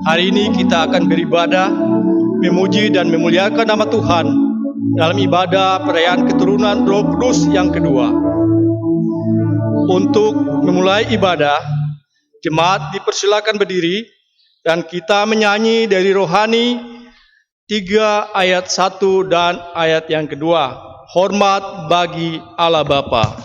Hari ini kita akan beribadah, memuji dan memuliakan nama Tuhan dalam ibadah perayaan keturunan Roh Kudus yang kedua. Untuk memulai ibadah, jemaat dipersilakan berdiri dan kita menyanyi dari rohani 3 ayat 1 dan ayat yang kedua. Hormat bagi Allah Bapa.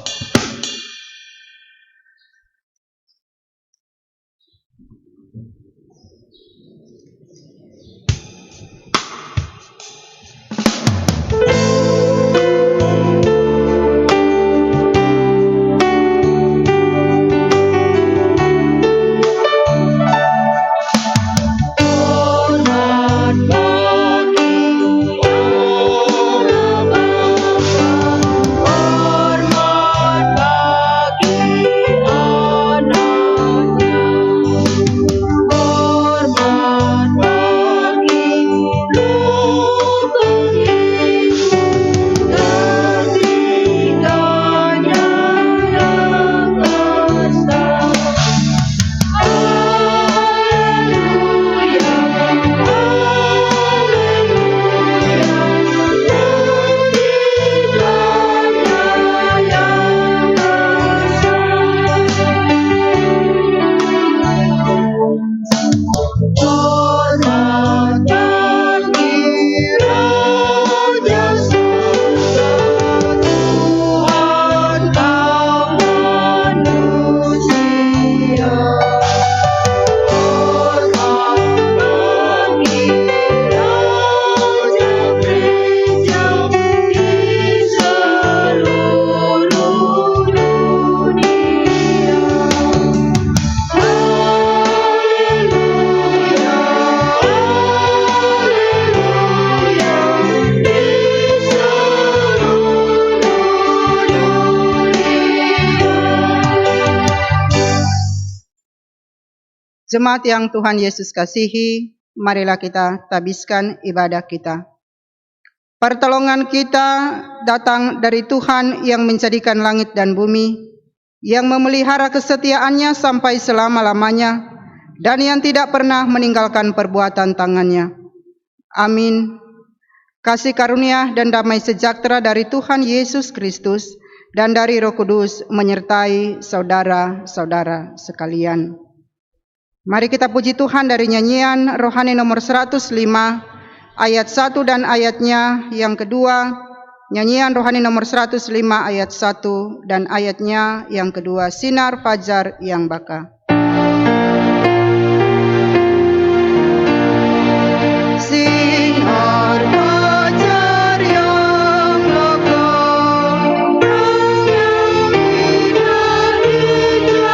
Jemaat yang Tuhan Yesus kasihi, marilah kita tabiskan ibadah kita. Pertolongan kita datang dari Tuhan yang menjadikan langit dan bumi, yang memelihara kesetiaannya sampai selama-lamanya, dan yang tidak pernah meninggalkan perbuatan tangannya. Amin. Kasih karunia dan damai sejahtera dari Tuhan Yesus Kristus dan dari Roh Kudus menyertai saudara-saudara sekalian. Mari kita puji Tuhan dari nyanyian rohani nomor 105 ayat 1 dan ayatnya yang kedua. Nyanyian rohani nomor 105 ayat 1 dan ayatnya yang kedua. Sinar fajar yang baka. Sinar fajar yang baka, terang yang indah dijadikan.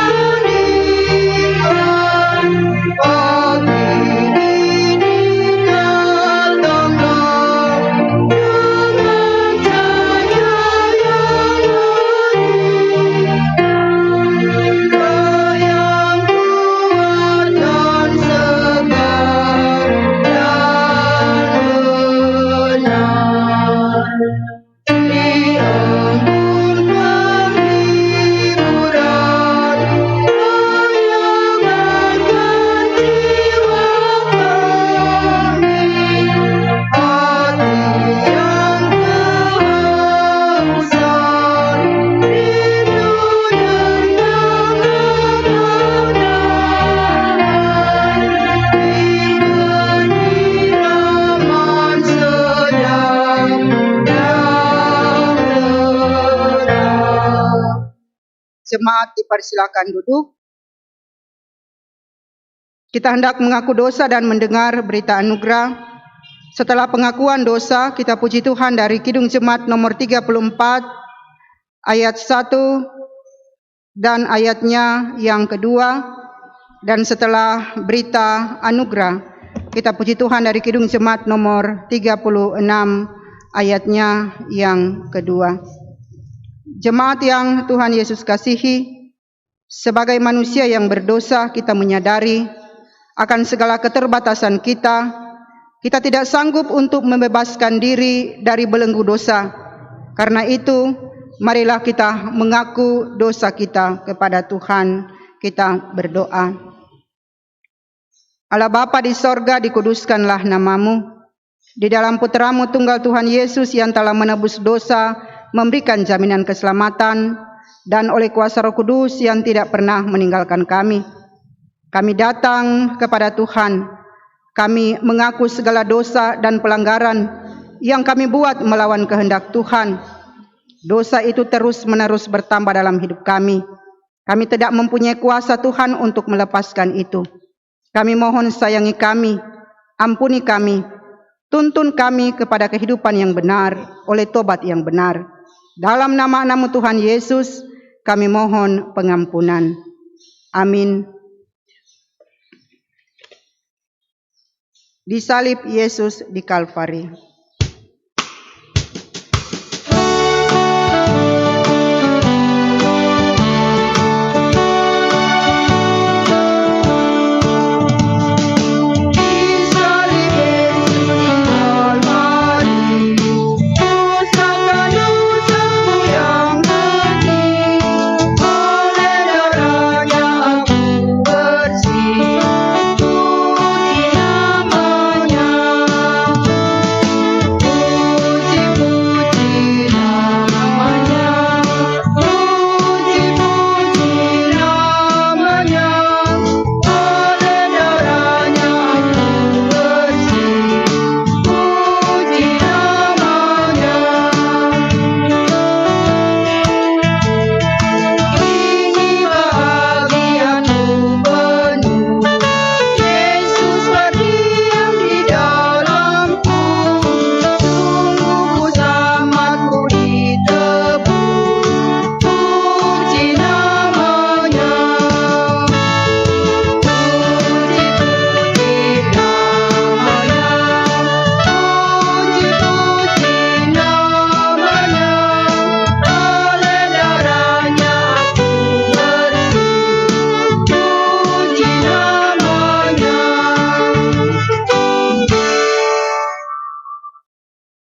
Pagi ini datanglah dengan cahaya yang menyinari, yang kuat dan segar dan benar. Di embun penghiburan, menyenangkan jiwa kami. Hati yang kehausan, rindu dengan kebenaran. Irama sedang dan tetap. Jemaat dipersilakan duduk. Kita hendak mengaku dosa dan mendengar berita anugerah. Setelah pengakuan dosa, kita puji Tuhan dari Kidung Jemaat nomor 34 ayat 1 dan ayatnya yang kedua. Dan setelah berita anugerah, kita puji Tuhan dari Kidung Jemaat nomor 36 ayatnya yang kedua. Jemaat yang Tuhan Yesus kasihi, sebagai manusia yang berdosa, kita menyadari akan segala keterbatasan kita. Kita tidak sanggup untuk membebaskan diri dari belenggu dosa. Karena itu, marilah kita mengaku dosa kita kepada Tuhan. Kita berdoa. Allah Bapa di sorga, dikuduskanlah namamu. Di dalam Putramu tunggal Tuhan Yesus yang telah menebus dosa, memberikan jaminan keselamatan, dan oleh kuasa Roh Kudus yang tidak pernah meninggalkan kami. Kami datang kepada Tuhan. Kami mengaku segala dosa dan pelanggaran yang kami buat melawan kehendak Tuhan. Dosa itu terus-menerus bertambah dalam hidup kami. Kami tidak mempunyai kuasa Tuhan untuk melepaskan itu. Kami mohon sayangi kami, ampuni kami, tuntun kami kepada kehidupan yang benar oleh tobat yang benar. Dalam nama-Mu Tuhan Yesus, kami mohon pengampunan. Amin. Disalib Yesus di Kalvari.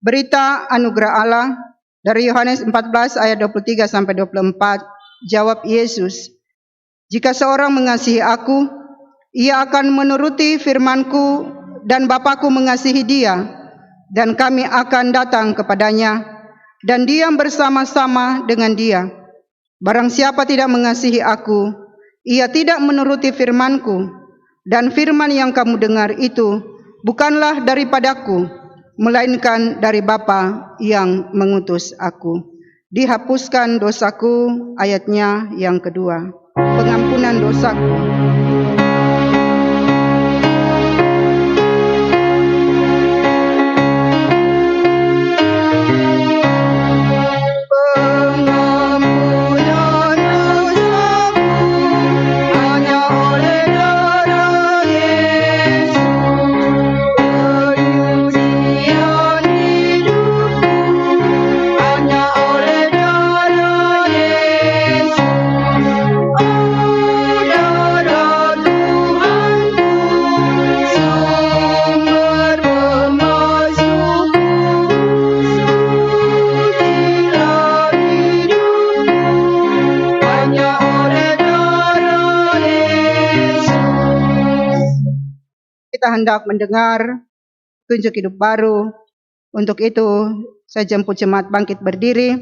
Berita anugerah Allah dari Yohanes 14 ayat 23 sampai 24. Jawab Yesus, "Jika seorang mengasihi aku, ia akan menuruti firman-Ku, dan Bapa-Ku mengasihi dia, dan kami akan datang kepadanya dan diam bersama-sama dengan dia. Barang siapa tidak mengasihi aku, ia tidak menuruti firman-Ku, dan firman yang kamu dengar itu bukanlah daripadaku, melainkan dari Bapa yang mengutus aku." Dihapuskan dosaku, ayatnya yang kedua. Pengampunan dosaku. Kita hendak mendengar tunjuk hidup baru. Untuk itu, saya jemput jemaat bangkit berdiri.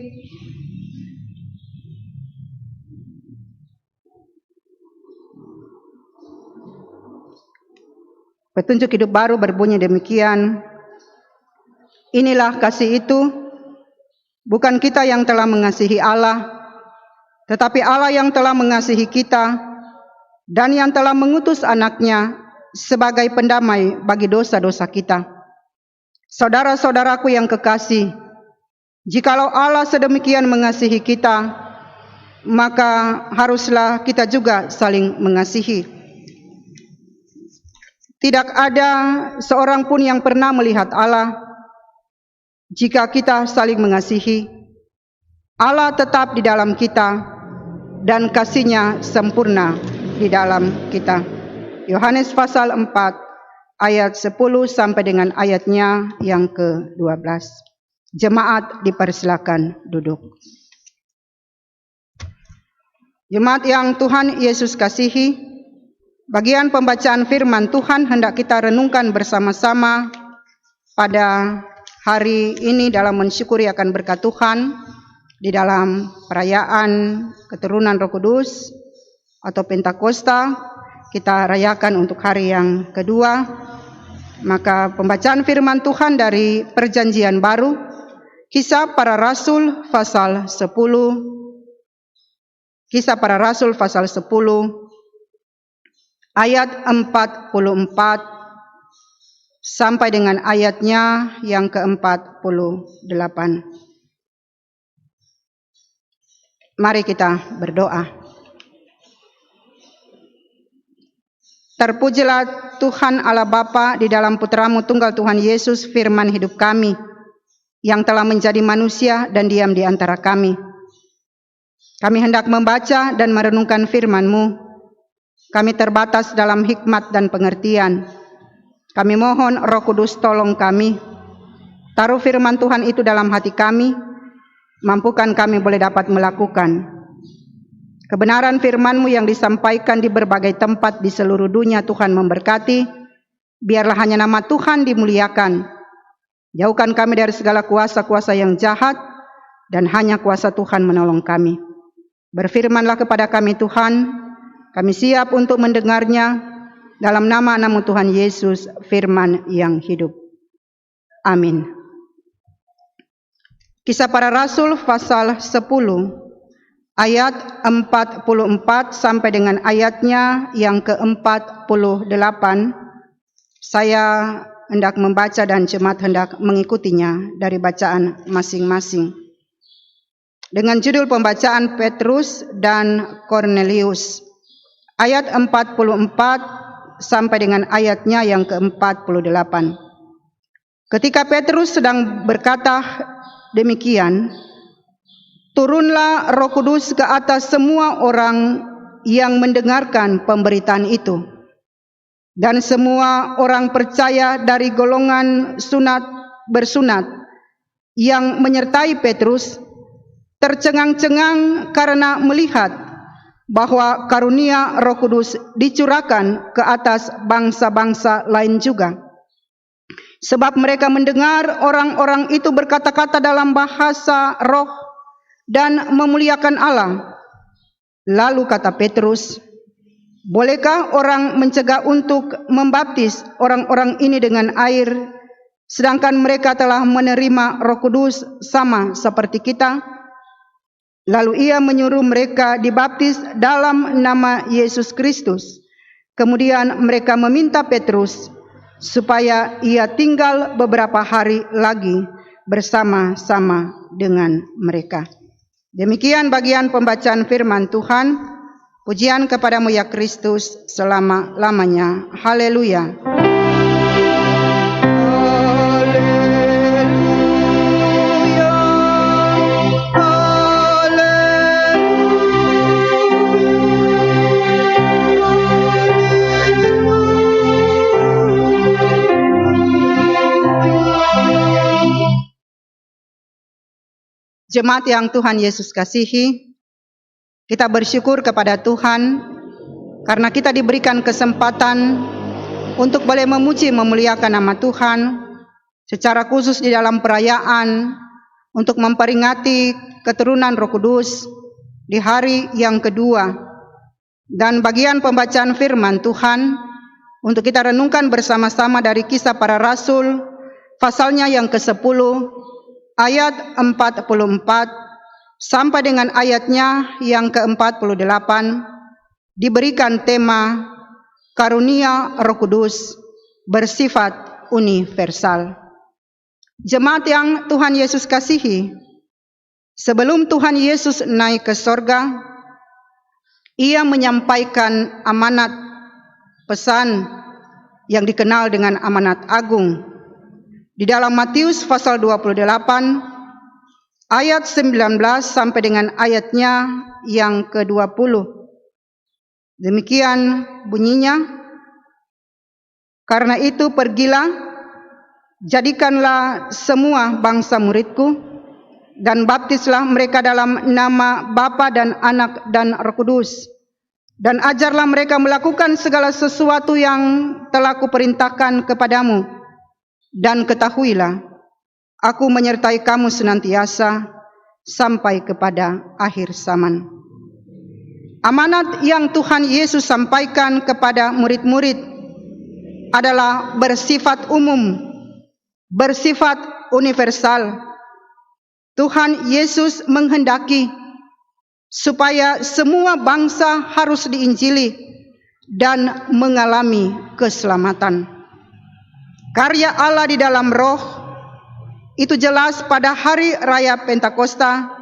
Petunjuk hidup baru berbunyi demikian. Inilah kasih itu, bukan kita yang telah mengasihi Allah, tetapi Allah yang telah mengasihi kita dan yang telah mengutus anaknya sebagai pendamai bagi dosa-dosa kita. Saudara-saudaraku yang kekasih, jikalau Allah sedemikian mengasihi kita, maka haruslah kita juga saling mengasihi. Tidak ada seorang pun yang pernah melihat Allah. Jika kita saling mengasihi, Allah tetap di dalam kita dan kasih-Nya sempurna di dalam kita. Yohanes pasal 4 ayat 10 sampai dengan ayatnya yang ke-12. Jemaat dipersilakan duduk. Jemaat yang Tuhan Yesus kasihi, Bagian pembacaan firman Tuhan hendak kita renungkan bersama-sama pada hari ini dalam mensyukuri akan berkat Tuhan di dalam perayaan keturunan Roh Kudus atau Pentakosta. Kita rayakan untuk hari yang kedua. Maka pembacaan firman Tuhan dari Perjanjian Baru, Kisah Para Rasul pasal 10. Kisah Para Rasul pasal 10 ayat 44 sampai dengan ayatnya yang ke-48. Mari kita berdoa. Terpujilah Tuhan Allah Bapa di dalam Putra-Mu tunggal Tuhan Yesus, firman hidup kami, yang telah menjadi manusia dan diam di antara kami. Kami hendak membaca dan merenungkan firman-Mu. Kami terbatas dalam hikmat dan pengertian. Kami mohon Roh Kudus tolong kami. Taruh firman Tuhan itu dalam hati kami. Mampukan kami boleh dapat melakukan kebenaran firman-Mu yang disampaikan di berbagai tempat di seluruh dunia. Tuhan memberkati. Biarlah hanya nama Tuhan dimuliakan. Jauhkan kami dari segala kuasa-kuasa yang jahat, dan hanya kuasa Tuhan menolong kami. Berfirmanlah kepada kami Tuhan. Kami siap untuk mendengarnya dalam nama-Mu Tuhan Yesus, firman yang hidup. Amin. Kisah Para Rasul pasal 10 ayat 44 sampai dengan ayatnya yang ke-48. Saya hendak membaca dan jemaat hendak mengikutinya dari bacaan masing-masing. Dengan judul pembacaan Petrus dan Kornelius. Ayat 44 sampai dengan ayatnya yang ke-48. Ketika Petrus sedang berkata demikian, turunlah Roh Kudus ke atas semua orang yang mendengarkan pemberitaan itu. Dan semua orang percaya dari golongan bersunat yang menyertai Petrus tercengang-cengang karena melihat bahwa karunia Roh Kudus dicurahkan ke atas bangsa-bangsa lain juga. Sebab mereka mendengar orang-orang itu berkata-kata dalam bahasa roh dan memuliakan Allah. Lalu kata Petrus, bolehkah orang mencegah untuk membaptis orang-orang ini dengan air, sedangkan mereka telah menerima Roh Kudus sama seperti kita? Lalu ia menyuruh mereka dibaptis dalam nama Yesus Kristus. Kemudian mereka meminta Petrus supaya ia tinggal beberapa hari lagi bersama-sama dengan mereka. Demikian bagian pembacaan firman Tuhan. Pujian kepadamu ya Kristus selama-lamanya. Haleluya. Jemaat yang Tuhan Yesus kasihi, kita bersyukur kepada Tuhan karena kita diberikan kesempatan untuk boleh memuji memuliakan nama Tuhan secara khusus di dalam perayaan untuk memperingati keturunan Roh Kudus di hari yang kedua. Dan bagian pembacaan firman Tuhan untuk kita renungkan bersama-sama dari Kisah Para Rasul pasalnya yang ke-10 ayat 44 sampai dengan ayatnya yang ke-48 diberikan tema karunia Roh Kudus bersifat universal. Jemaat yang Tuhan Yesus kasihi, sebelum Tuhan Yesus naik ke sorga, ia menyampaikan amanat pesan yang dikenal dengan amanat agung. Di dalam Matius pasal 28 ayat 19 sampai dengan ayatnya yang ke-20. Demikian bunyinya, karena itu pergilah, jadikanlah semua bangsa muridku, dan baptislah mereka dalam nama Bapa dan Anak dan Roh Kudus, Dan ajarlah mereka melakukan segala sesuatu yang telah kuperintahkan kepadamu. Dan ketahuilah, aku menyertai kamu senantiasa sampai kepada akhir zaman. Amanat yang Tuhan Yesus sampaikan kepada murid-murid adalah bersifat umum, bersifat universal. Tuhan Yesus menghendaki supaya semua bangsa harus diinjili dan mengalami keselamatan. Karya Allah di dalam Roh itu jelas pada hari raya Pentakosta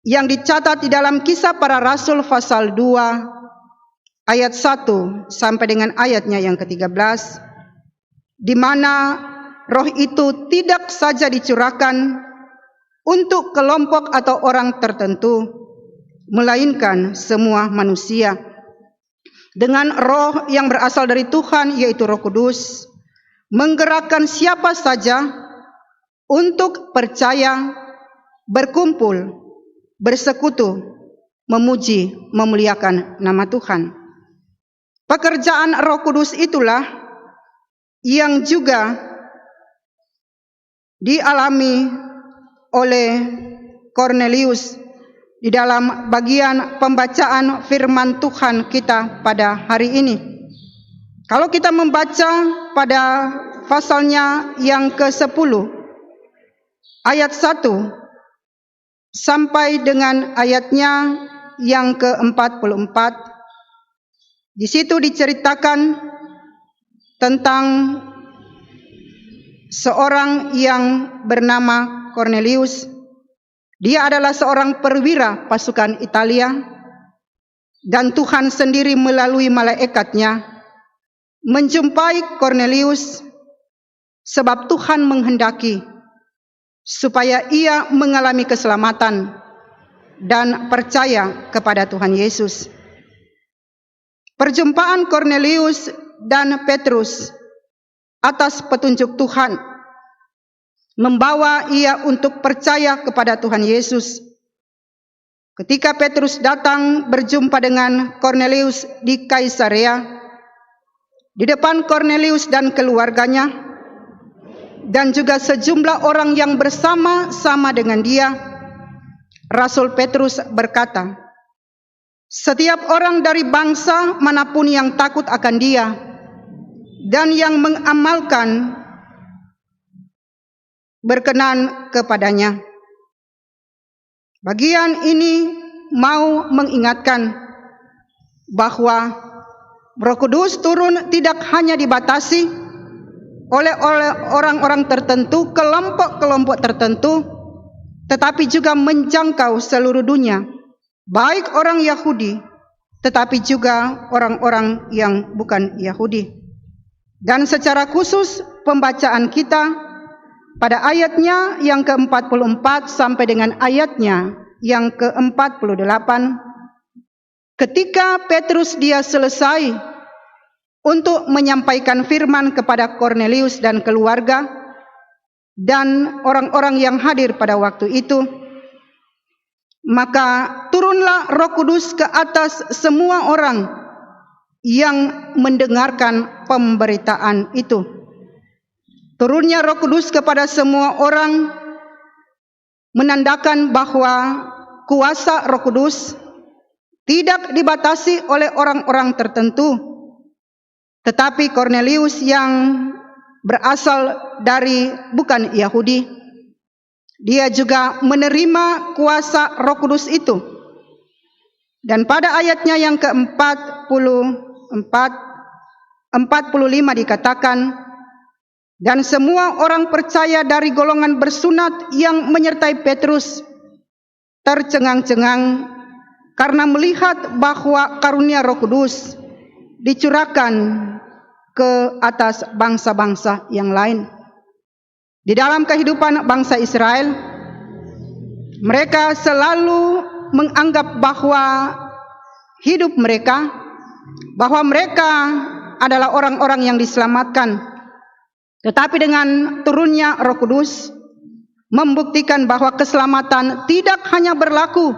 yang dicatat di dalam Kisah Para Rasul pasal 2 ayat 1 sampai dengan ayatnya yang ke-13, di mana Roh itu tidak saja dicurahkan untuk kelompok atau orang tertentu, melainkan semua manusia. Dengan roh yang berasal dari Tuhan, yaitu Roh Kudus, menggerakkan siapa saja untuk percaya, berkumpul, bersekutu, memuji, memuliakan nama Tuhan. Pekerjaan Roh Kudus itulah yang juga dialami oleh Kornelius di dalam bagian pembacaan firman Tuhan kita pada hari ini. Kalau kita membaca pada pasalnya yang ke-10 ayat 1 sampai dengan ayatnya yang ke-44, di situ diceritakan tentang seorang yang bernama Kornelius. Dia adalah seorang perwira pasukan Italia, dan Tuhan sendiri melalui malaikatnya menjumpai Kornelius, sebab Tuhan menghendaki supaya ia mengalami keselamatan dan percaya kepada Tuhan Yesus. Perjumpaan Kornelius dan Petrus atas petunjuk Tuhan membawa ia untuk percaya kepada Tuhan Yesus. Ketika Petrus datang berjumpa dengan Kornelius di Kaisarea, di depan Kornelius dan keluarganya, dan juga sejumlah orang yang bersama-sama dengan dia, Rasul Petrus berkata, "Setiap orang dari bangsa manapun yang takut akan dia dan yang mengamalkan berkenan kepadanya." Bagian ini mau mengingatkan bahwa Roh Kudus turun tidak hanya dibatasi oleh orang-orang tertentu, kelompok-kelompok tertentu, tetapi juga menjangkau seluruh dunia, baik orang Yahudi tetapi juga orang-orang yang bukan Yahudi. Dan secara khusus pembacaan kita pada ayatnya yang ke-44 sampai dengan ayatnya yang ke-48, ketika Petrus dia selesai untuk menyampaikan firman kepada Kornelius dan keluarga dan orang-orang yang hadir pada waktu itu, maka turunlah Roh Kudus ke atas semua orang yang mendengarkan pemberitaan itu. Turunnya Roh Kudus kepada semua orang menandakan bahwa kuasa Roh Kudus tidak dibatasi oleh orang-orang tertentu, tetapi Kornelius yang berasal dari bukan Yahudi, dia juga menerima kuasa Roh Kudus itu. Dan pada ayatnya yang ke-45 dikatakan, "Dan semua orang percaya dari golongan bersunat yang menyertai Petrus tercengang-cengang karena melihat bahwa karunia Roh Kudus dicurahkan ke atas bangsa-bangsa yang lain." Di dalam kehidupan bangsa Israel, mereka selalu menganggap bahwa hidup mereka, bahwa mereka adalah orang-orang yang diselamatkan. Tetapi dengan turunnya Roh Kudus membuktikan bahwa keselamatan tidak hanya berlaku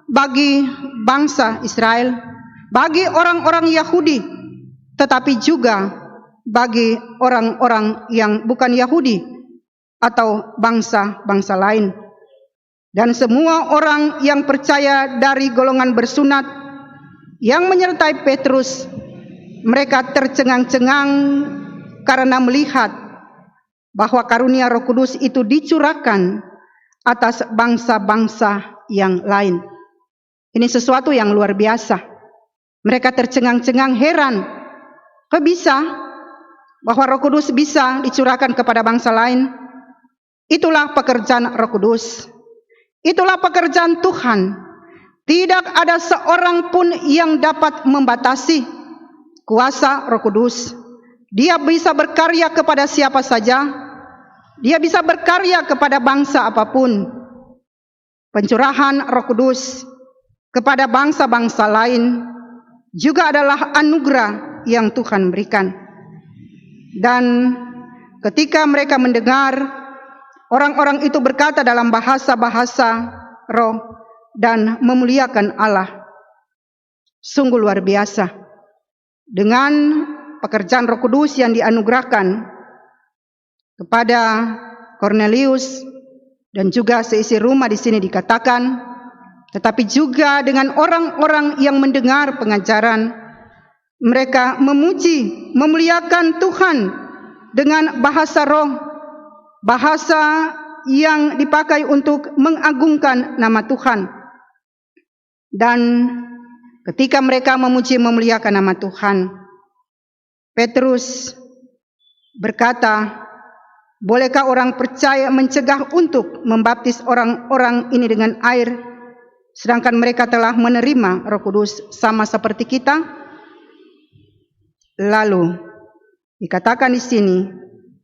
bagi bangsa Israel, bagi orang-orang Yahudi, tetapi juga bagi orang-orang yang bukan Yahudi atau bangsa-bangsa lain. Dan semua orang yang percaya dari golongan bersunat yang menyertai Petrus, mereka tercengang-cengang karena melihat bahwa karunia Roh Kudus itu dicurahkan atas bangsa-bangsa yang lain. Ini sesuatu yang luar biasa. Mereka tercengang-cengang, heran. Kok bisa bahwa Roh Kudus bisa dicurahkan kepada bangsa lain? Itulah pekerjaan Roh Kudus. Itulah pekerjaan Tuhan. Tidak ada seorang pun yang dapat membatasi kuasa Roh Kudus. Dia bisa berkarya kepada siapa saja. Dia bisa berkarya kepada bangsa apapun. Pencurahan Roh Kudus kepada bangsa-bangsa lain juga adalah anugerah yang Tuhan berikan. Dan ketika mereka mendengar, orang-orang itu berkata dalam bahasa-bahasa roh dan memuliakan Allah. Sungguh luar biasa. Dengan pekerjaan Roh Kudus yang dianugerahkan kepada Kornelius dan juga seisi rumah di sini dikatakan, tetapi juga dengan orang-orang yang mendengar pengajaran, mereka memuji, memuliakan Tuhan dengan bahasa roh, bahasa yang dipakai untuk mengagungkan nama Tuhan. Dan ketika mereka memuji memuliakan nama Tuhan, Petrus berkata, bolehkah orang percaya mencegah untuk membaptis orang-orang ini dengan air, sedangkan mereka telah menerima Roh Kudus sama seperti kita? Lalu dikatakan di sini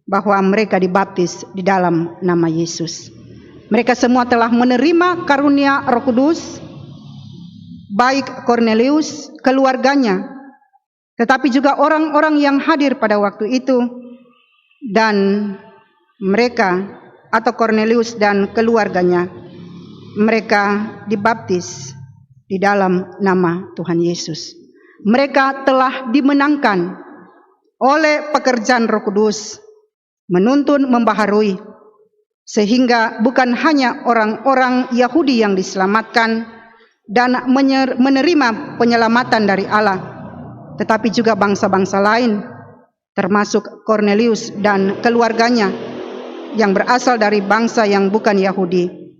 bahwa mereka dibaptis di dalam nama Yesus. Mereka semua telah menerima karunia Roh Kudus, baik Kornelius, keluarganya, tetapi juga orang-orang yang hadir pada waktu itu. Dan mereka atau Kornelius dan keluarganya, mereka dibaptis di dalam nama Tuhan Yesus. Mereka telah dimenangkan oleh pekerjaan Roh Kudus, menuntun, membaharui, sehingga bukan hanya orang-orang Yahudi yang diselamatkan dan menerima penyelamatan dari Allah, tetapi juga bangsa-bangsa lain, termasuk Kornelius dan keluarganya yang berasal dari bangsa yang bukan Yahudi.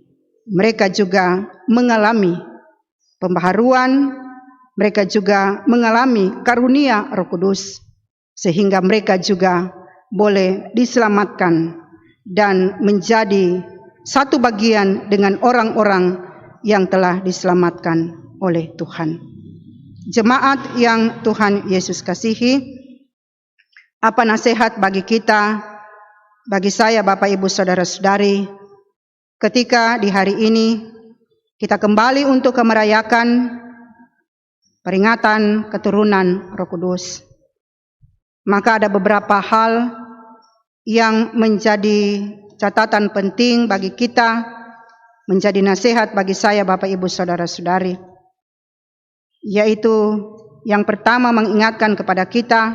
Mereka juga mengalami pembaharuan, mereka juga mengalami karunia Roh Kudus, sehingga mereka juga boleh diselamatkan dan menjadi satu bagian dengan orang-orang yang telah diselamatkan oleh Tuhan. Jemaat yang Tuhan Yesus kasihi, apa nasihat bagi kita, bagi saya, Bapak, Ibu, Saudara-saudari, ketika di hari ini kita kembali untuk merayakan peringatan keturunan Roh Kudus? Maka ada beberapa hal yang menjadi catatan penting bagi kita, menjadi nasihat bagi saya, Bapak, Ibu, Saudara-saudari, yaitu yang pertama mengingatkan kepada kita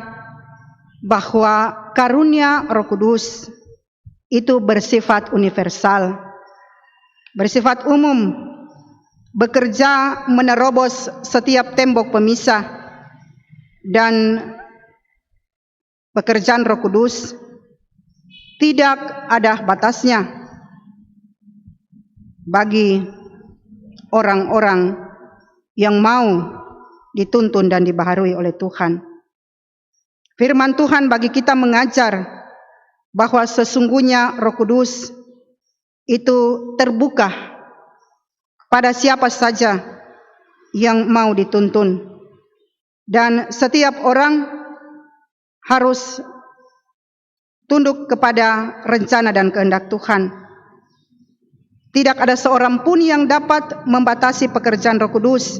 bahwa karunia Roh Kudus itu bersifat universal, bersifat umum, bekerja menerobos setiap tembok pemisah, dan pekerjaan Roh Kudus tidak ada batasnya bagi orang-orang yang mau dituntun dan dibaharui oleh Tuhan. Firman Tuhan bagi kita mengajar bahwa sesungguhnya Roh Kudus itu terbuka pada siapa saja yang mau dituntun, dan setiap orang harus tunduk kepada rencana dan kehendak Tuhan. Tidak ada seorang pun yang dapat membatasi pekerjaan Roh Kudus.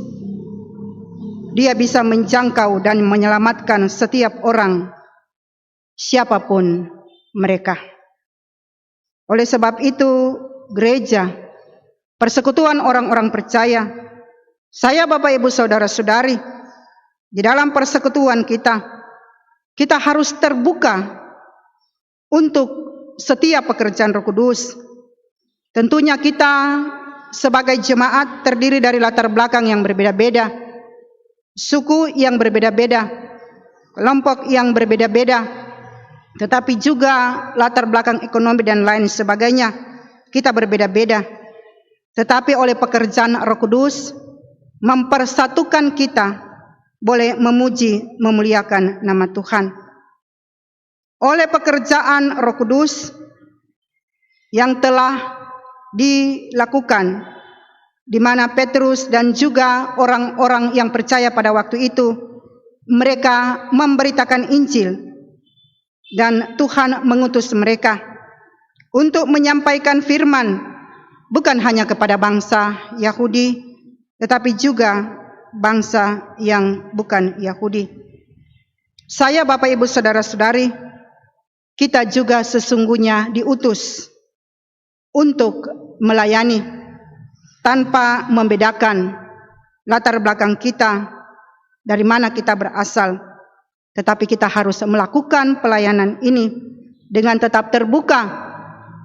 Dia bisa menjangkau dan menyelamatkan setiap orang, siapapun mereka. Oleh sebab itu, gereja, persekutuan orang-orang percaya, saya, Bapak, Ibu, Saudara-saudari, di dalam persekutuan kita harus terbuka untuk setiap pekerjaan Roh Kudus. Tentunya kita sebagai jemaat terdiri dari latar belakang yang berbeda-beda, suku yang berbeda-beda, kelompok yang berbeda-beda, tetapi juga latar belakang ekonomi dan lain sebagainya. Kita berbeda-beda, tetapi oleh pekerjaan Roh Kudus mempersatukan kita, boleh memuji, memuliakan nama Tuhan. Oleh pekerjaan Roh Kudus yang telah dilakukan, di mana Petrus dan juga orang-orang yang percaya pada waktu itu, mereka memberitakan Injil, dan Tuhan mengutus mereka untuk menyampaikan firman bukan hanya kepada bangsa Yahudi, tetapi juga bangsa yang bukan Yahudi. Saya, Bapak Ibu Saudara-saudari, kita juga sesungguhnya diutus untuk melayani tanpa membedakan latar belakang kita, dari mana kita berasal, tetapi kita harus melakukan pelayanan ini dengan tetap terbuka,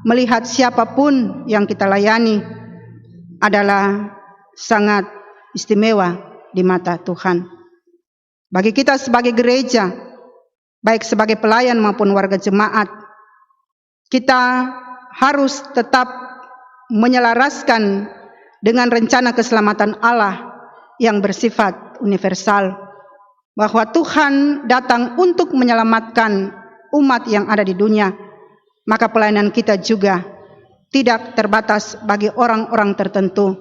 melihat siapapun yang kita layani adalah sangat istimewa di mata Tuhan. Bagi kita sebagai gereja, baik sebagai pelayan maupun warga jemaat, kita harus tetap menyelaraskan dengan rencana keselamatan Allah yang bersifat universal, bahwa Tuhan datang untuk menyelamatkan umat yang ada di dunia. Maka pelayanan kita juga tidak terbatas bagi orang-orang tertentu,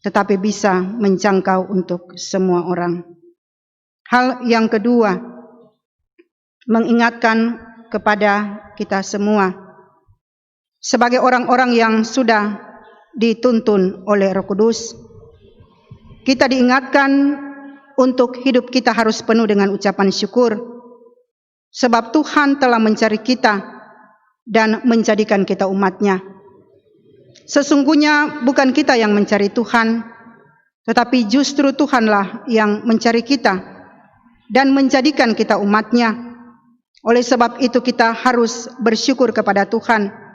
tetapi bisa menjangkau untuk semua orang. Hal yang kedua, mengingatkan kepada kita semua sebagai orang-orang yang sudah dituntun oleh Roh Kudus, kita diingatkan untuk hidup kita harus penuh dengan ucapan syukur, sebab Tuhan telah mencari kita dan menjadikan kita umat-Nya. Sesungguhnya bukan kita yang mencari Tuhan, tetapi justru Tuhanlah yang mencari kita dan menjadikan kita umat-Nya. Oleh sebab itu kita harus bersyukur kepada Tuhan.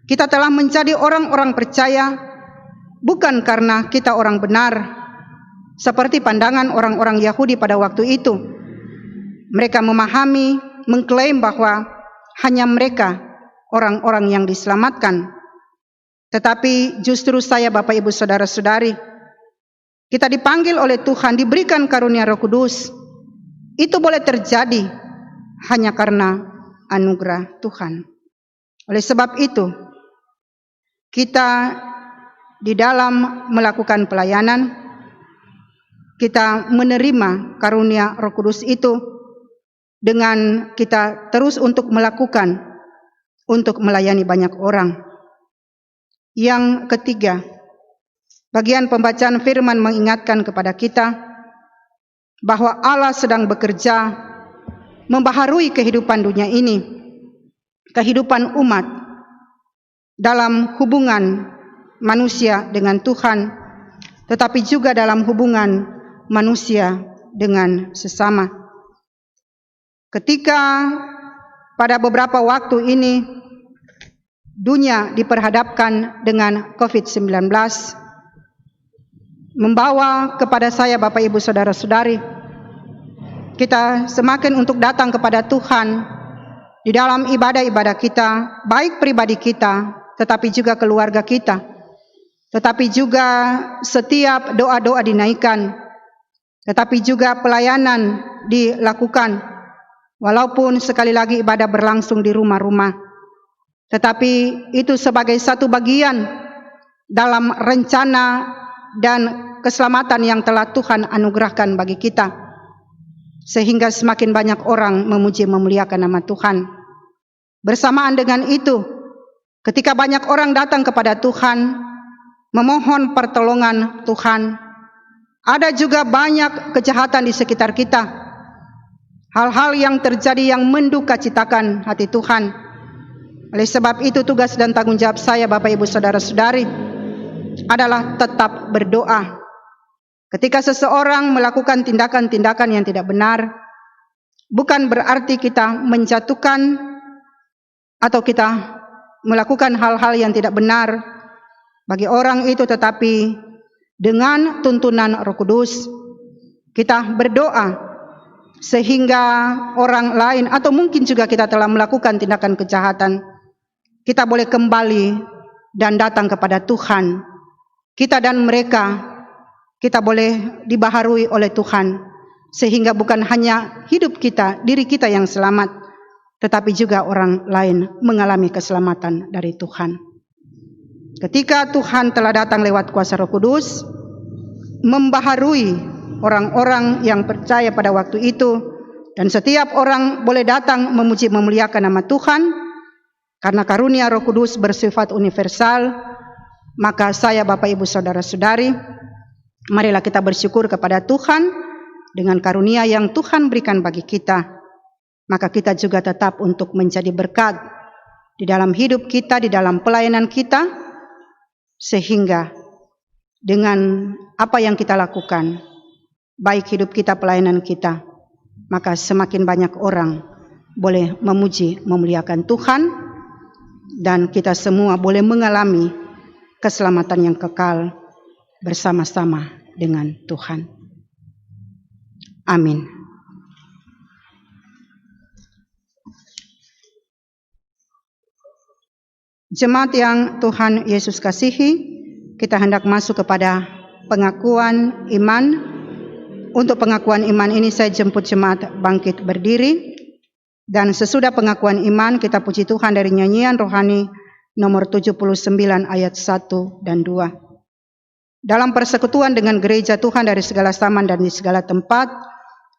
Kita telah menjadi orang-orang percaya bukan karena kita orang benar, seperti pandangan orang-orang Yahudi pada waktu itu. Mereka memahami, mengklaim bahwa hanya mereka orang-orang yang diselamatkan. Tetapi justru saya, Bapak Ibu Saudara-saudari, kita dipanggil oleh Tuhan, diberikan karunia Roh Kudus. Itu boleh terjadi hanya karena anugerah Tuhan. Oleh sebab itu, kita di dalam melakukan pelayanan, kita menerima karunia Roh Kudus itu dengan kita terus untuk melakukan, untuk melayani banyak orang. Yang ketiga, bagian pembacaan firman mengingatkan kepada kita bahwa Allah sedang bekerja membaharui kehidupan dunia ini, kehidupan umat dalam hubungan manusia dengan Tuhan, tetapi juga dalam hubungan manusia dengan sesama. Ketika pada beberapa waktu ini dunia diperhadapkan dengan COVID-19, membawa kepada saya, Bapak Ibu Saudara-saudari, kita semakin untuk datang kepada Tuhan di dalam ibadah-ibadah kita, baik pribadi kita, tetapi juga keluarga kita, tetapi juga setiap doa-doa dinaikkan, tetapi juga pelayanan dilakukan, walaupun sekali lagi ibadah berlangsung di rumah-rumah, tetapi itu sebagai satu bagian dalam rencana dan keselamatan yang telah Tuhan anugerahkan bagi kita, sehingga semakin banyak orang memuji memuliakan nama Tuhan. Bersamaan dengan itu, ketika banyak orang datang kepada Tuhan memohon pertolongan Tuhan, ada juga banyak kejahatan di sekitar kita, hal-hal yang terjadi yang mendukacitakan hati Tuhan. Oleh sebab itu tugas dan tanggung jawab saya, Bapak Ibu Saudara-saudari, adalah tetap berdoa, Ketika seseorang melakukan tindakan-tindakan yang tidak benar, bukan berarti kita menjatuhkan atau kita melakukan hal-hal yang tidak benar bagi orang itu, tetapi dengan tuntunan Roh Kudus kita berdoa sehingga orang lain atau mungkin juga kita telah melakukan tindakan kejahatan, kita boleh kembali dan datang kepada Tuhan. Kita dan mereka, kita boleh dibaharui oleh Tuhan, sehingga bukan hanya hidup kita, diri kita yang selamat, tetapi juga orang lain mengalami keselamatan dari Tuhan. Ketika Tuhan telah datang lewat kuasa Roh Kudus, membaharui orang-orang yang percaya pada waktu itu, dan setiap orang boleh datang memuji memuliakan nama Tuhan, karena karunia Roh Kudus bersifat universal. Maka saya, Bapak, Ibu, Saudara-saudari, marilah kita bersyukur kepada Tuhan dengan karunia yang Tuhan berikan bagi kita. Maka kita juga tetap untuk menjadi berkat di dalam hidup kita, di dalam pelayanan kita, sehingga dengan apa yang kita lakukan, baik hidup kita, pelayanan kita, maka semakin banyak orang boleh memuji, memuliakan Tuhan, dan kita semua boleh mengalami keselamatan yang kekal bersama-sama dengan Tuhan. Amin. Jemaat yang Tuhan Yesus kasihi, kita hendak masuk kepada pengakuan iman. Untuk pengakuan iman ini saya jemput jemaat bangkit berdiri. Dan sesudah pengakuan iman, kita puji Tuhan dari nyanyian rohani nomor 79 ayat 1 dan 2. Dalam persekutuan dengan gereja Tuhan dari segala zaman dan di segala tempat,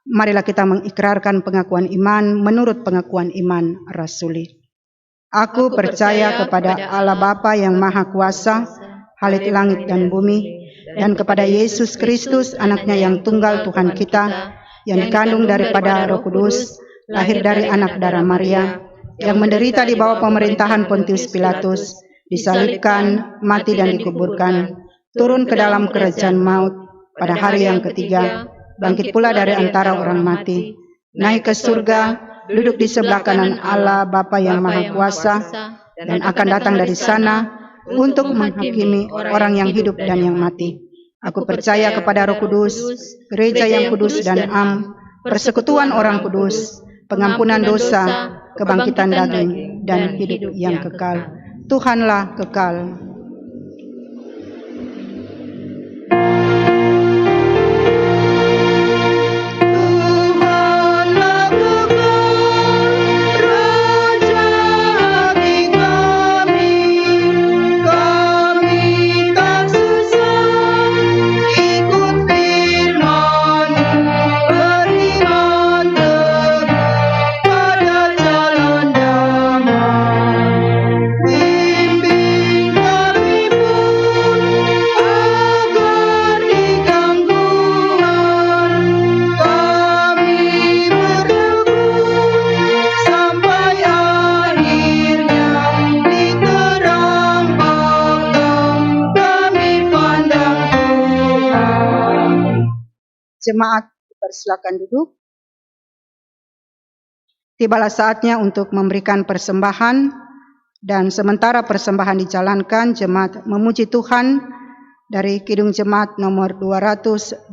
marilah kita mengikrarkan pengakuan iman menurut pengakuan iman rasuli. Aku percaya kepada Allah Bapa yang Maha Kuasa, Halik langit dan bumi, dan kepada Yesus Kristus, anaknya yang tunggal Tuhan kita, yang dikandung daripada Roh Kudus, lahir dari anak darah Maria, yang menderita di bawah pemerintahan Pontius Pilatus, disalibkan, mati dan dikuburkan, turun ke dalam kerajaan maut, pada hari yang ketiga, bangkit pula dari antara orang mati, naik ke surga, duduk di sebelah kanan Allah Bapa yang Maha Kuasa, dan akan datang dari sana untuk menghakimi orang yang hidup dan yang mati. Aku percaya kepada Roh Kudus, gereja yang kudus dan am, persekutuan orang kudus, pengampunan dosa, kebangkitan daging, dan hidup yang kekal. Tuhanlah kekal. Jemaat dipersilakan duduk. Tibalah saatnya untuk memberikan persembahan, dan sementara persembahan dijalankan, jemaat memuji Tuhan dari Kidung Jemaat nomor 288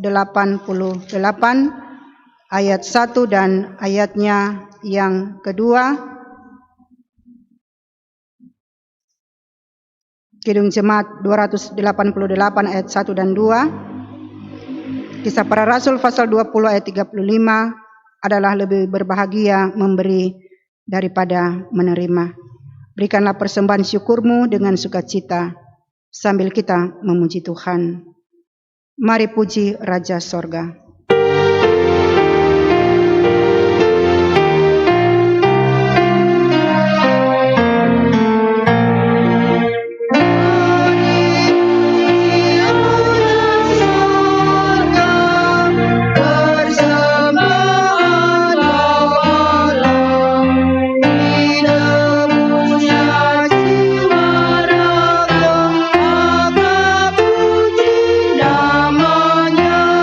ayat 1 dan ayatnya yang kedua. Kidung Jemaat 288 ayat 1 dan 2. Kisah Para Rasul pasal 20 ayat 35, adalah lebih berbahagia memberi daripada menerima. Berikanlah persembahan syukurmu dengan sukacita, sambil kita memuji Tuhan. Mari puji Raja Sorga. Namanya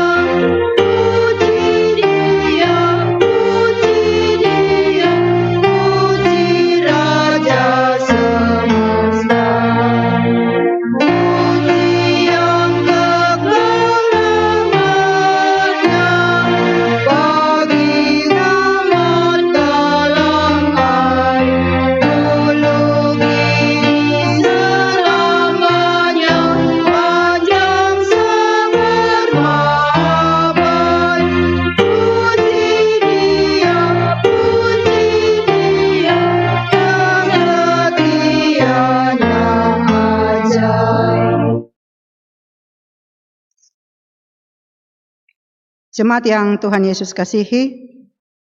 Jemaat yang Tuhan Yesus kasihi,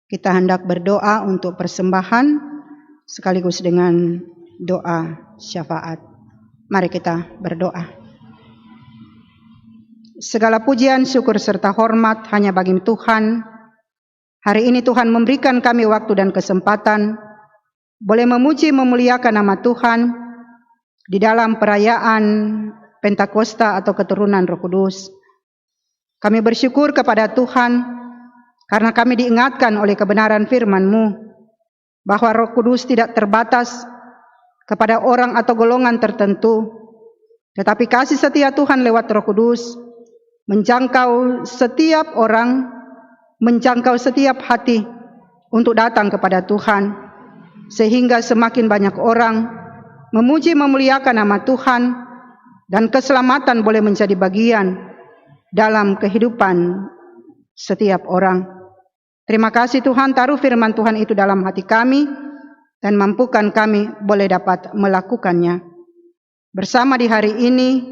kita hendak berdoa untuk persembahan sekaligus dengan doa syafaat. Mari kita berdoa. Segala pujian, syukur serta hormat hanya bagi Tuhan. Hari ini Tuhan memberikan kami waktu dan kesempatan boleh memuji memuliakan nama Tuhan di dalam perayaan Pentakosta atau keturunan Roh Kudus. Kami bersyukur kepada Tuhan karena kami diingatkan oleh kebenaran firman-Mu bahwa Roh Kudus tidak terbatas kepada orang atau golongan tertentu, tetapi kasih setia Tuhan lewat Roh Kudus menjangkau setiap orang, menjangkau setiap hati untuk datang kepada Tuhan, sehingga semakin banyak orang memuji memuliakan nama Tuhan dan keselamatan boleh menjadi bagian dalam kehidupan setiap orang. Terima kasih Tuhan, taruh firman Tuhan itu dalam hati kami dan mampukan kami boleh dapat melakukannya. Bersama di hari ini,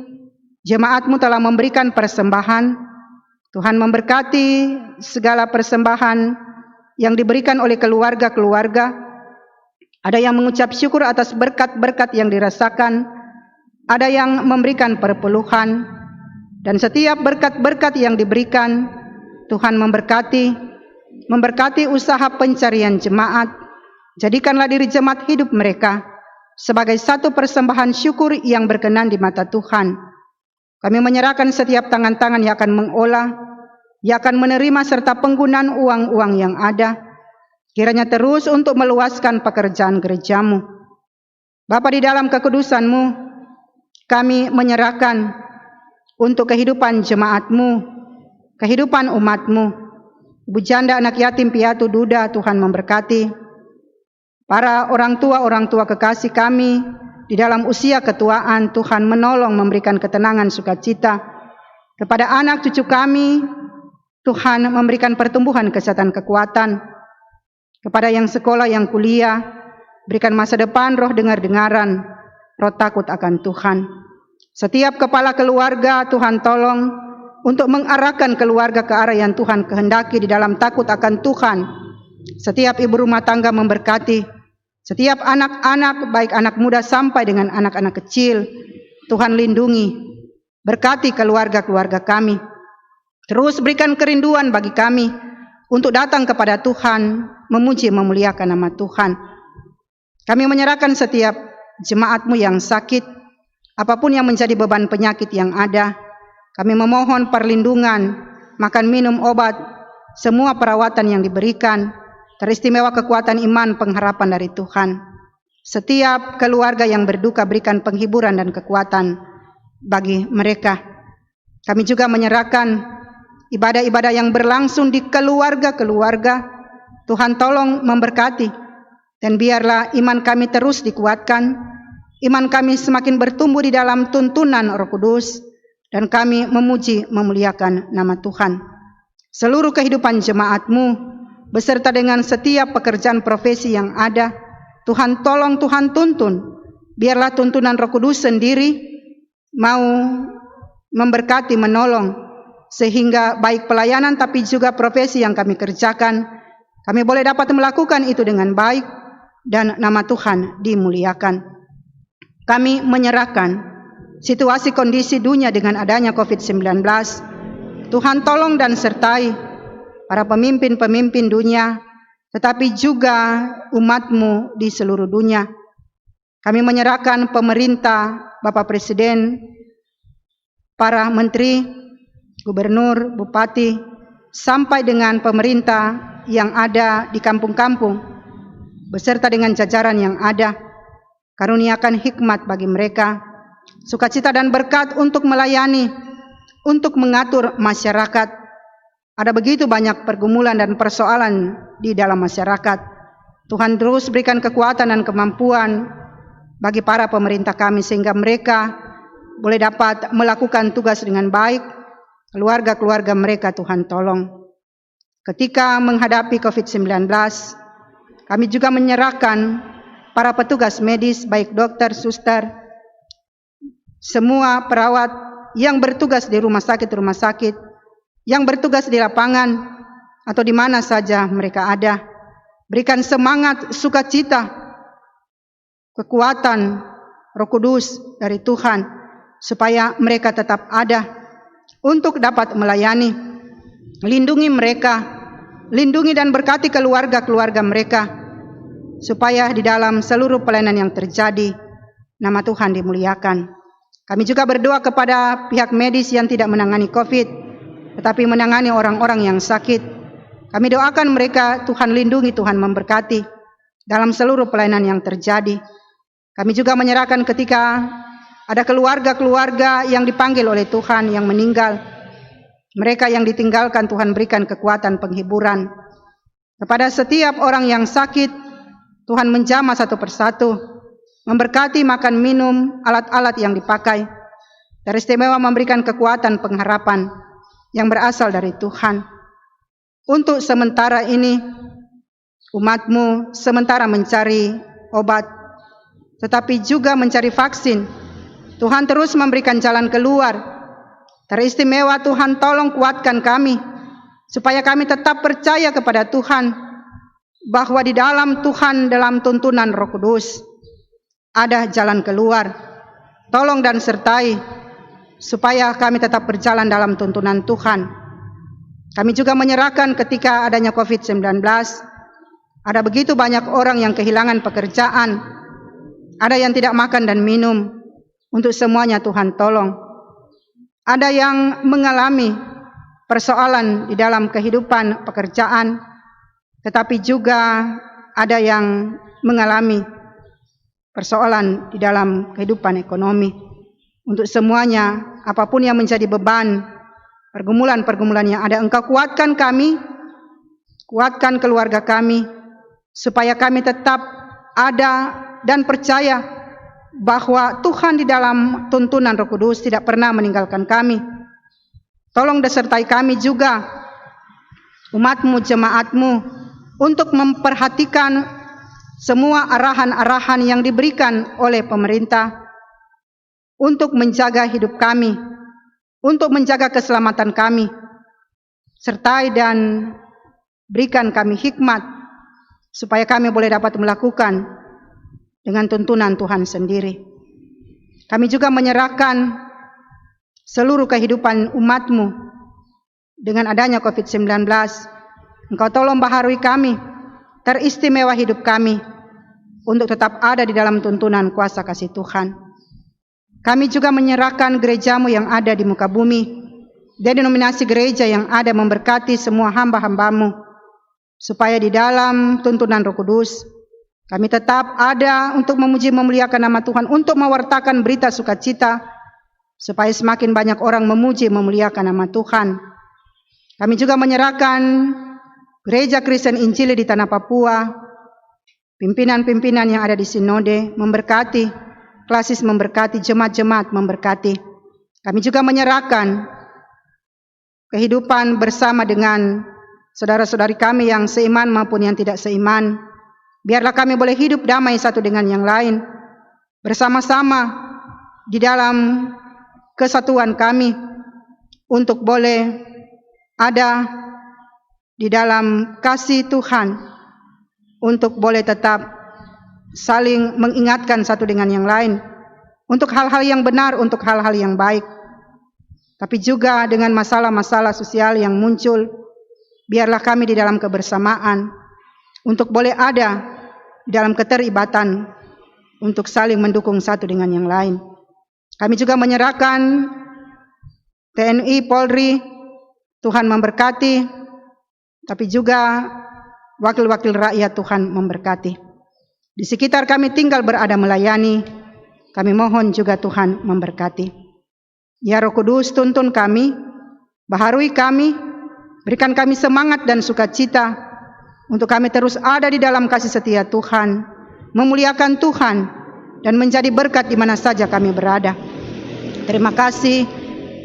jemaat-Mu telah memberikan persembahan. Tuhan memberkati segala persembahan yang diberikan oleh keluarga-keluarga. Ada yang mengucap syukur atas berkat-berkat yang dirasakan, ada yang memberikan perpuluhan, dan setiap berkat-berkat yang diberikan, Tuhan memberkati usaha pencarian jemaat. Jadikanlah diri jemaat hidup mereka sebagai satu persembahan syukur yang berkenan di mata Tuhan. Kami menyerahkan setiap tangan-tangan yang akan mengolah, yang akan menerima serta penggunaan uang-uang yang ada. Kiranya terus untuk meluaskan pekerjaan gereja-Mu. Bapa, di dalam kekudusan-Mu, kami menyerahkan untuk kehidupan jemaat-Mu, kehidupan umat-Mu. Ibu janda, anak yatim, piatu, duda, Tuhan memberkati. Para orang tua kekasih kami di dalam usia ketuaan, Tuhan menolong memberikan ketenangan sukacita. Kepada anak cucu kami, Tuhan memberikan pertumbuhan kesehatan kekuatan. Kepada yang sekolah, yang kuliah, berikan masa depan roh dengar-dengaran, roh takut akan Tuhan. Setiap kepala keluarga Tuhan tolong untuk mengarahkan keluarga ke arah yang Tuhan kehendaki di dalam takut akan Tuhan. Setiap ibu rumah tangga memberkati. Setiap anak-anak, baik anak muda sampai dengan anak-anak kecil, Tuhan lindungi. Berkati keluarga-keluarga kami. Terus berikan kerinduan bagi kami untuk datang kepada Tuhan, memuji memuliakan nama Tuhan. Kami menyerahkan setiap jemaat-Mu yang sakit, apapun yang menjadi beban penyakit yang ada, kami memohon perlindungan, makan minum obat, semua perawatan yang diberikan, teristimewa kekuatan iman pengharapan dari Tuhan. Setiap keluarga yang berduka berikan penghiburan dan kekuatan bagi mereka. Kami juga menyerahkan ibadah-ibadah yang berlangsung di keluarga-keluarga. Tuhan tolong memberkati dan biarlah iman kami terus dikuatkan. Iman kami semakin bertumbuh di dalam tuntunan Roh Kudus dan kami memuji memuliakan nama Tuhan. Seluruh kehidupan jemaat-Mu beserta dengan setiap pekerjaan profesi yang ada, Tuhan tolong, Tuhan tuntun. Biarlah tuntunan Roh Kudus sendiri mau memberkati, menolong, sehingga baik pelayanan tapi juga profesi yang kami kerjakan, kami boleh dapat melakukan itu dengan baik dan nama Tuhan dimuliakan. Kami menyerahkan situasi kondisi dunia dengan adanya COVID-19. Tuhan tolong dan sertai para pemimpin-pemimpin dunia, tetapi juga umat-Mu di seluruh dunia. Kami menyerahkan pemerintah, Bapak Presiden, para menteri, gubernur, bupati, sampai dengan pemerintah yang ada di kampung-kampung, beserta dengan jajaran yang ada. Karuniakan hikmat bagi mereka, sukacita dan berkat untuk melayani, untuk mengatur masyarakat. Ada begitu banyak pergumulan dan persoalan di dalam masyarakat. Tuhan terus berikan kekuatan dan kemampuan bagi para pemerintah kami sehingga mereka boleh dapat melakukan tugas dengan baik. Keluarga-keluarga mereka Tuhan tolong. Ketika menghadapi COVID-19, kami juga menyerahkan para petugas medis, baik dokter, suster, semua perawat yang bertugas di rumah sakit, yang bertugas di lapangan atau di mana saja mereka ada. Berikan semangat, sukacita, kekuatan Roh Kudus dari Tuhan supaya mereka tetap ada untuk dapat melayani. Lindungi mereka, lindungi dan berkati keluarga-keluarga mereka supaya di dalam seluruh pelayanan yang terjadi nama Tuhan dimuliakan. Kami juga berdoa kepada pihak medis yang tidak menangani COVID tetapi menangani orang-orang yang sakit. Kami doakan mereka, Tuhan lindungi, Tuhan memberkati dalam seluruh pelayanan yang terjadi. Kami juga menyerahkan ketika ada keluarga-keluarga yang dipanggil oleh Tuhan yang meninggal. Mereka yang ditinggalkan Tuhan berikan kekuatan penghiburan. Kepada setiap orang yang sakit, Tuhan menjamah satu persatu. Memberkati makan minum, alat-alat yang dipakai. Teristimewa memberikan kekuatan pengharapan yang berasal dari Tuhan. Untuk sementara ini, umat-Mu sementara mencari obat, tetapi juga mencari vaksin. Tuhan terus memberikan jalan keluar. Teristimewa Tuhan tolong kuatkan kami, supaya kami tetap percaya kepada Tuhan, bahwa di dalam Tuhan, dalam tuntunan Roh Kudus, ada jalan keluar. Tolong dan sertai, supaya kami tetap berjalan dalam tuntunan Tuhan. Kami juga menyerahkan ketika adanya COVID-19, ada begitu banyak orang yang kehilangan pekerjaan, ada yang tidak makan dan minum. Untuk semuanya Tuhan tolong. Ada yang mengalami persoalan di dalam kehidupan pekerjaan, tetapi juga ada yang mengalami persoalan di dalam kehidupan ekonomi. Untuk semuanya, apapun yang menjadi beban, pergumulan-pergumulan yang ada, Engkau kuatkan kami, kuatkan keluarga kami, supaya kami tetap ada dan percaya bahwa Tuhan di dalam tuntunan Roh Kudus tidak pernah meninggalkan kami. Tolong sertai kami juga, umat-Mu, jemaat-Mu, untuk memperhatikan semua arahan-arahan yang diberikan oleh pemerintah untuk menjaga hidup kami, untuk menjaga keselamatan kami. Sertai dan berikan kami hikmat supaya kami boleh dapat melakukan dengan tuntunan Tuhan sendiri. Kami juga menyerahkan seluruh kehidupan umat-Mu dengan adanya COVID-19. Engkau tolong baharui kami, teristimewa hidup kami untuk tetap ada di dalam tuntunan kuasa kasih Tuhan. Kami juga menyerahkan gereja-Mu yang ada di muka bumi, denominasi gereja yang ada, memberkati semua hamba-hamba-Mu, supaya di dalam tuntunan Roh Kudus, kami tetap ada untuk memuji memuliakan nama Tuhan, untuk mewartakan berita sukacita, supaya semakin banyak orang memuji memuliakan nama Tuhan. Kami juga menyerahkan gereja Kristen Injili di tanah Papua, pimpinan-pimpinan yang ada di sinode, memberkati, klasis memberkati, jemaat-jemaat memberkati. Kami juga menyerahkan kehidupan bersama dengan saudara-saudari kami yang seiman maupun yang tidak seiman. Biarlah kami boleh hidup damai satu dengan yang lain, bersama-sama di dalam kesatuan kami, untuk boleh ada di dalam kasih Tuhan, untuk boleh tetap saling mengingatkan satu dengan yang lain, untuk hal-hal yang benar, untuk hal-hal yang baik. Tapi juga dengan masalah-masalah sosial yang muncul, biarlah kami di dalam kebersamaan, untuk boleh ada di dalam keterlibatan, untuk saling mendukung satu dengan yang lain. Kami juga menyerahkan TNI, Polri, Tuhan memberkati, tapi juga wakil-wakil rakyat Tuhan memberkati. Di sekitar kami tinggal berada melayani, kami mohon juga Tuhan memberkati. Ya Roh Kudus, tuntun kami, baharui kami, berikan kami semangat dan sukacita, untuk kami terus ada di dalam kasih setia Tuhan, memuliakan Tuhan, dan menjadi berkat di mana saja kami berada. Terima kasih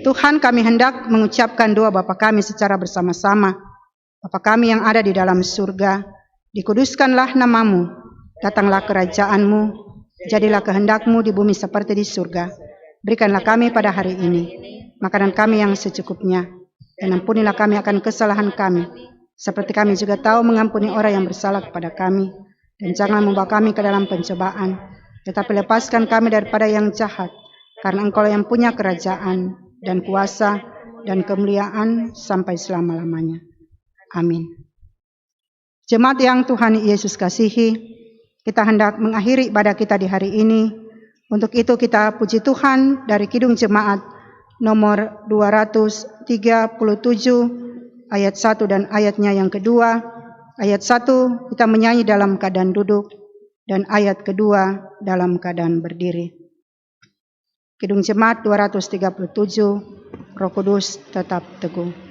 Tuhan, kami hendak mengucapkan doa Bapa kami secara bersama-sama. Bapa kami yang ada di dalam surga, dikuduskanlah nama-Mu. Datanglah kerajaan-Mu, jadilah kehendak-Mu di bumi seperti di surga. Berikanlah kami pada hari ini makanan kami yang secukupnya. Dan ampunilah kami akan kesalahan kami, seperti kami juga tahu mengampuni orang yang bersalah kepada kami. Dan jangan membawa kami ke dalam pencobaan, tetapi lepaskan kami daripada yang jahat. Karena Engkau yang punya kerajaan dan kuasa dan kemuliaan sampai selama-lamanya. Amin. Jemaat yang Tuhan Yesus kasihi, kita hendak mengakhiri ibadah kita di hari ini. Untuk itu kita puji Tuhan dari Kidung Jemaat nomor 237 ayat 1 dan ayatnya yang kedua. Ayat 1 kita menyanyi dalam keadaan duduk dan ayat kedua dalam keadaan berdiri. Kidung Jemaat 237, Roh Kudus tetap teguh.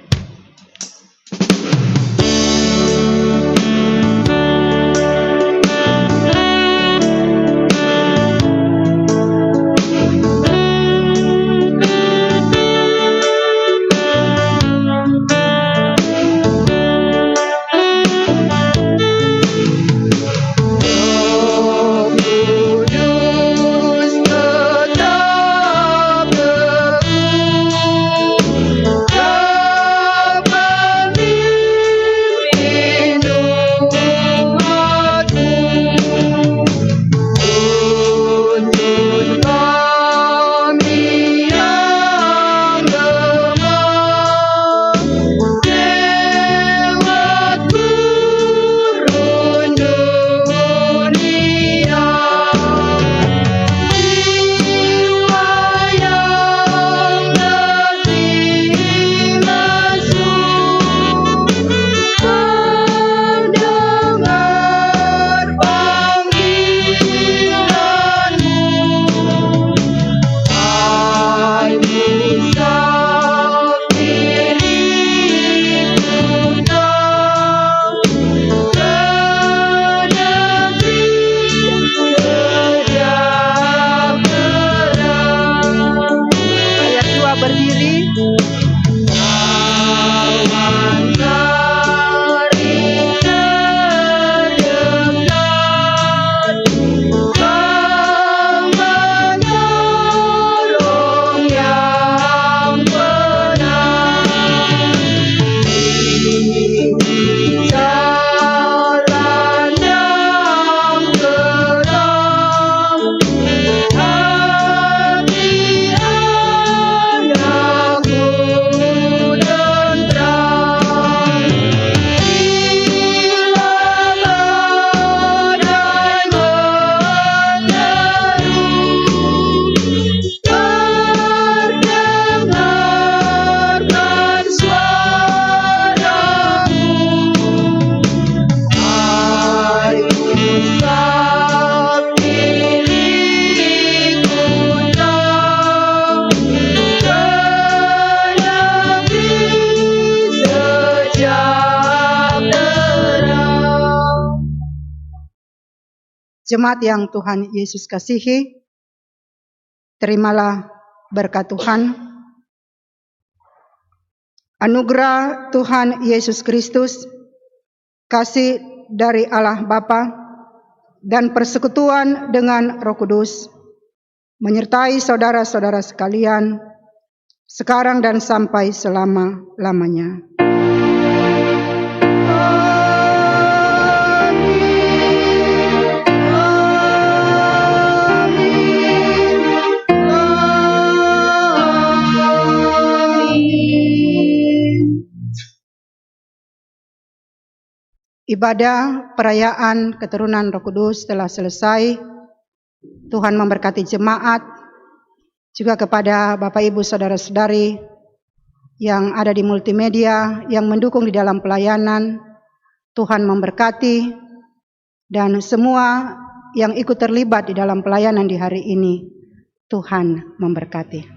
Jemaat yang Tuhan Yesus kasihi, terimalah berkat Tuhan. Anugerah Tuhan Yesus Kristus, kasih dari Allah Bapa, dan persekutuan dengan Roh Kudus menyertai saudara-saudara sekalian, sekarang dan sampai selama-lamanya. Ibadah perayaan keturunan Roh Kudus telah selesai. Tuhan memberkati jemaat, juga kepada Bapak Ibu Saudara-saudari yang ada di multimedia, yang mendukung di dalam pelayanan. Tuhan memberkati, dan semua yang ikut terlibat di dalam pelayanan di hari ini, Tuhan memberkati.